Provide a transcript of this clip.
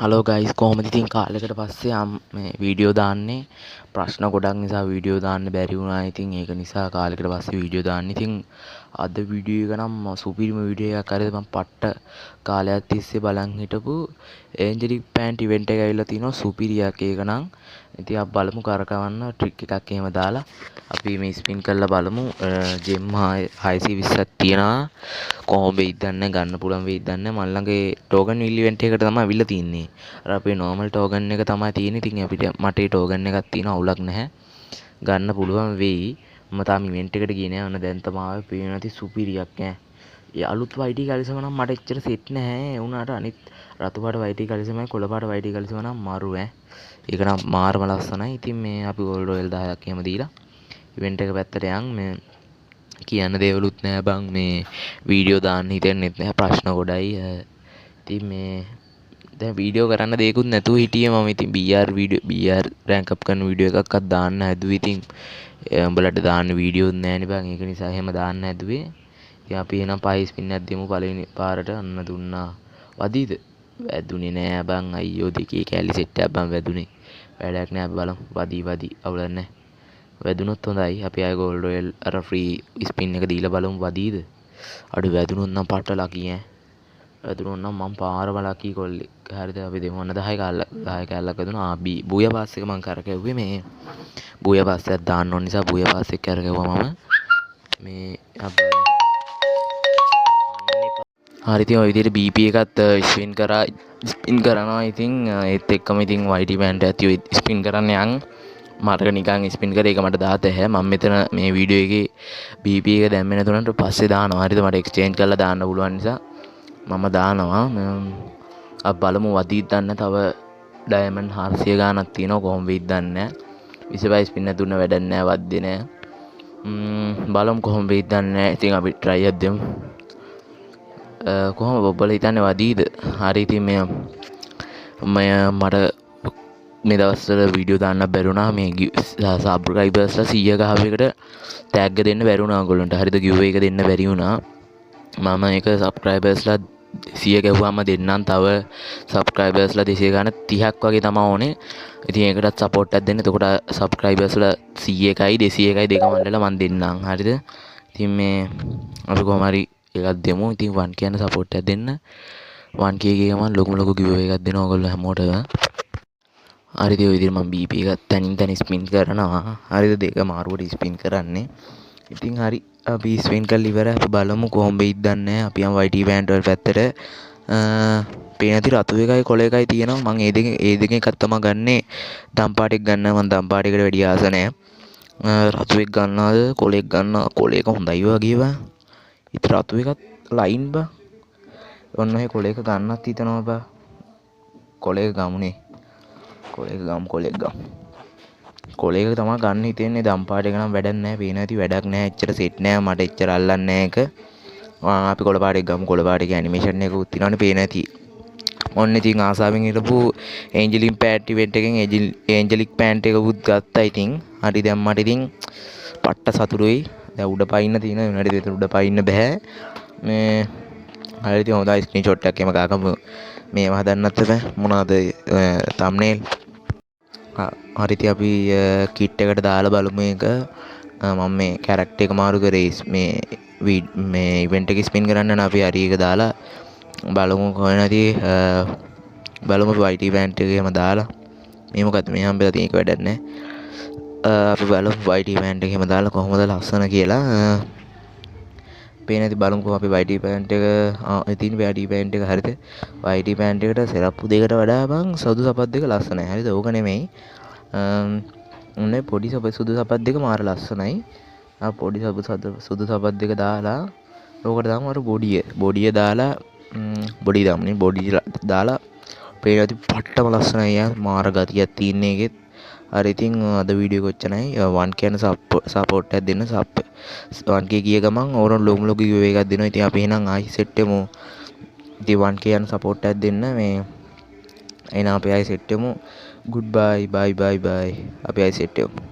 Hello guys කොහොමද ඉතින් කාලෙකට පස්සේ මේ වීඩියෝ දාන්නේ ප්‍රශ්න ගොඩක් නිසා වීඩියෝ දාන්න බැරි වුණා. ඉතින් ඒක නිසා කාලෙකට පස්සේ වීඩියෝ දාන්නේ. ඉතින් අද වීඩියෝ එක නම් සුපිරිම වීඩියෝ එකක් හරිද මම පට්ට කාලයක් තිස්සේ බලන් හිටපු ඒන්ජලික් පෑන්ට් ඉවෙන්ට් එක ඇවිල්ලා තිනවා සුපිරියක් ඒක නම්. ඉතින් අපි බලමු කරකවන්න ට්‍රික් එකක් එහෙම දාලා අපි මේ ස්පින් කරලා බලමු. ජෙම් 620ක් තියනවා. කොහොම වෙයිද දන්නේ ගන්න පුළුවන් වෙයිද දන්නේ මල් ළඟ ඒ ටෝකන් ඉවෙන්ට් එකට තමයි අවිල්ලා තින්නේ. අර අපේ නෝමල් ටෝකන් එක තමයි තියෙන්නේ. ඉතින් අපිට මට ඒ ටෝකන් එකක් තියෙනවා අවුලක් නැහැ. ගන්න පුළුවන් වෙයි. මම තාම ඉවෙන්ට් එකට ගියේ නෑ. ඔන්න දැන් තමයි ආවේ. පේන නැති සුපිරියක් ඈ. ඒ අලුත් YT කලිසම නම් මට එච්චර සෙට් නැහැ. ඒ වුණාට අනිත් රතු පාට YT කලිසමයි කොළ පාට YT කලිසම නම් මරු ඈ. ඒක නම් මාරම ලස්සනයි. ඉතින් මේ අපි ගෝල්ඩ් රොයල් 10ක් එහෙම දීලා ඉවෙන්ට් එක පැත්තට යන් මේ කියන්න දේවලුත් නෑ බං මේ වීඩියෝ දාන්න හිතෙන්නෙත් නෑ ප්‍රශ්න ගොඩයි. ඉතින් මේ දැන් වීඩියෝ කරන්න දෙයක්වත් නැතුව හිටියේ මම. ඉතින් BR රෑන්ක් අප් කරන වීඩියෝ එකක්වත් දාන්න හැදුවේ. ඉතින් උඹලට දාන්න වීඩියෝත් නෑනේ බං. ඒක නිසා එහෙම දාන්න හැදුවේ. ඉතින් අපි එහෙනම් පහේ ස්පින් එකක් දෙමු පළවෙනි පාරට. අන්න දුන්නා. වදීද? වැදුනේ නෑ බං අයියෝ. දෙකේ කැලි සෙට් එකක් බං වැදුනේ. වැඩක් නෑ අපි බලමු. වදී අවුලක් නෑ. වැදුනොත් හොඳයි. අපි ආය ගෝල්ඩ් රොයල් අර ෆ්‍රී ස්පින් එක දීලා බලමු වදීද? අඩු වැදුනොත් නම් පට්ට ලකි ඈ. වැදුනොත් නම් මම පාරම ලකි කොල්ලෙක්. හරිද අපි දෙමු ඔන්න 10 කැල්ලක් වැදුනා. බූයා පාස් එක මම කරකැව්වේ මේ බූයා පාස් එකක් දාන්න ඕන නිසා බූයා පාස් එක කරකැවුවා මම. මේ හරි ඉතින් ඔය විදිහට BP එකත් ස්පින් කරනවා. ඉතින් ඒත් එක්කම ඉතින් YT බෑන්ඩ් ඇති ස්පින් කරන්න යන් මට නිකන් ස්පින් කරේ ඒක මට දාත නැහැ. මම මෙතන මේ වීඩියෝ එකේ BP එක දැම්මේ නැතුණට පස්සේ දානවා. හරිද මට එක්ස්චේන්ජ් කරලා දාන්න පුළුවන් නිසා මම දානවා. අපි බලමු වදීත් දන්න තව ඩයමන්ඩ් 400 ගාණක් තියෙනවා. කොහොම වෙයිද දන්නේ නැහැ. 25 ස්පින් නැතුණ වැඩක් නැහැ වද්දේ නැහැ. බලමු කොහොම වෙයිද දන්නේ නැහැ. ඉතින් අපි try එකක් දෙමු. කොහොම ඔබලා හිතන්නේ වදීද? හරි ඉතින් මට මේ දවස්වල වීඩියෝ දාන්න බැරි වුණා. මේ සබ්ස්ක්‍රයිබර්ස්ලා 100 ගහවෙකට ටැග් දෙන්න බැරි වුණා ඔයගොල්ලන්ට. හරිද giveaway එක දෙන්න බැරි වුණා. මම ඒක සබ්ස්ක්‍රයිබර්ස්ලා 100 ගැහුවාම දෙන්නම්. තව සබ්ස්ක්‍රයිබර්ස්ලා 200 ගාන 30ක් වගේ තමයි ඕනේ. ඉතින් ඒකටත් සපෝට් එකක් දෙන්න. එතකොට සබ්ස්ක්‍රයිබර්ස්ලා 100යි 200යි දෙකම අල්ලලා මම දෙන්නම්. හරිද? ඉතින් මේ අපි කොහොම හරි එකක් දෙමු. ඉතින් 1k යන සපෝට් එකක් දෙන්න. 1k එකේ ගමන් ලොකු giveaway එකක් දෙනවා ඔයගොල්ලෝ හැමෝටම. හරිද ඔය විදිහට මම BP එකත් තනින් ස්පින් කරනවා. හරිද දෙක මාරුවට ස්පින් කරන්නේ. ඉතින් හරි අපි ස්පින් කරලා ඉවරයි. අපි බලමු කොහොම වෙයිද දන්නේ නැහැ. අපි යමු YT බෑන්ඩ් වල පැත්තට. පේන ඇති රතු එකයි කොළ එකයි තියෙනවා. මම ඒ දෙකෙන් එකක් තමයි ගන්නෙ. දම් පාට එක ගන්න මම දම් පාට එකට වැඩි ආස නැහැ. රතු එක ගන්නවද කොළ එක ගන්නවා. කොළ එක හොඳයි වගේ බං. ඉතින් රතු එකත් ලයින් බං. ඔන්න ඔය කොළ එක ගන්නත් හිතනවා බං. කොළ එක ගමුනේ. කොළ එක තමයි ගන්න හිතෙන්නේ. දම් පාට එක නම් වැඩක් නැහැ. පේන ඇති වැඩක් නැහැ. එච්චර සෙට් නැහැ. මට එච්චර අල්ලන්නේ නැහැ ඒක. අපි කොළ පාට එක ගමු. කොළ පාට එකේ ඇනිමේෂන් එක උත් තිනවනේ පේන ඇති. ඔන්න ඉතින් ආසාවෙන් හිටපු ඒන්ජලික් පෑන්ට් ඉවෙන්ට් එකෙන් ඒන්ජලික් පෑන්ට් එක උත් ගත්තා ඉතින්. හරි දැන් මට ඉතින් පට්ට සතුටුයි. දැන් උඩ පයින්න තියෙන උනට විතර උඩ පයින්න බෑ. මේ හරි ඉතින් හොඳයි ස්ක්‍රීන්ෂොට් එකක් එම ගාකමු. මේව හදන්නත් බෑ. මොනවාද thumbnail. හරි ඉතින් අපි කිට් එකට දාලා බලමු මේක. මම මේ කැරක්ටර් එක මාරු කරේ මේ ඉවෙන්ට් එක ස්පින් කරන්න නම් අපි හරි එක දාලා බලමු කොහොමද බලමු YT බෑන්ඩ් එකේම දාලා මේ මොකද්ද මේ හම්බෙලා තියෙන එක වැඩක් නැහැ. අපි බලමු YT බෑන්ඩ් එකේම දාලා කොහොමද ලස්සන කියලා. පේන ඇති බලමුකෝ අපි YT බෑන්ඩ් එක ඉතින් YT බෑන්ඩ් එක හරිද? YT බෑන්ඩ් එකට සෙරප්පු දෙකට වඩා බං සුදු සපත් දෙක ලස්සනයි. හරිද? ඕක නෙමෙයි. පොඩි සුදු සපත් දෙක මාර ලස්සනයි. පොඩි සුදු සපත් දෙක දාලා ඕකට දාමු අර බොඩිය දාලා බොඩි දාලා පේන ඇති පට්ටම ලස්සනයි යා. මාර ගතියක් තියෙන එකෙත්. හරි ඉතින් අද වීඩියෝ කොච්චරයි 1k යන සපෝට් එකක් දෙන්න. 1k ගිය ගමන් ඕරන් ලොගු giveaway එකක් දෙනවා. ඉතින් අපි එහෙනම් ආයි සෙට් වෙමු. ඉතින් 1k යන සපෝට් එකක් දෙන්න මේ එහෙනම් අපි ආයි සෙට් වෙමු. goodbye bye අපි ආයි සෙට් වෙමු.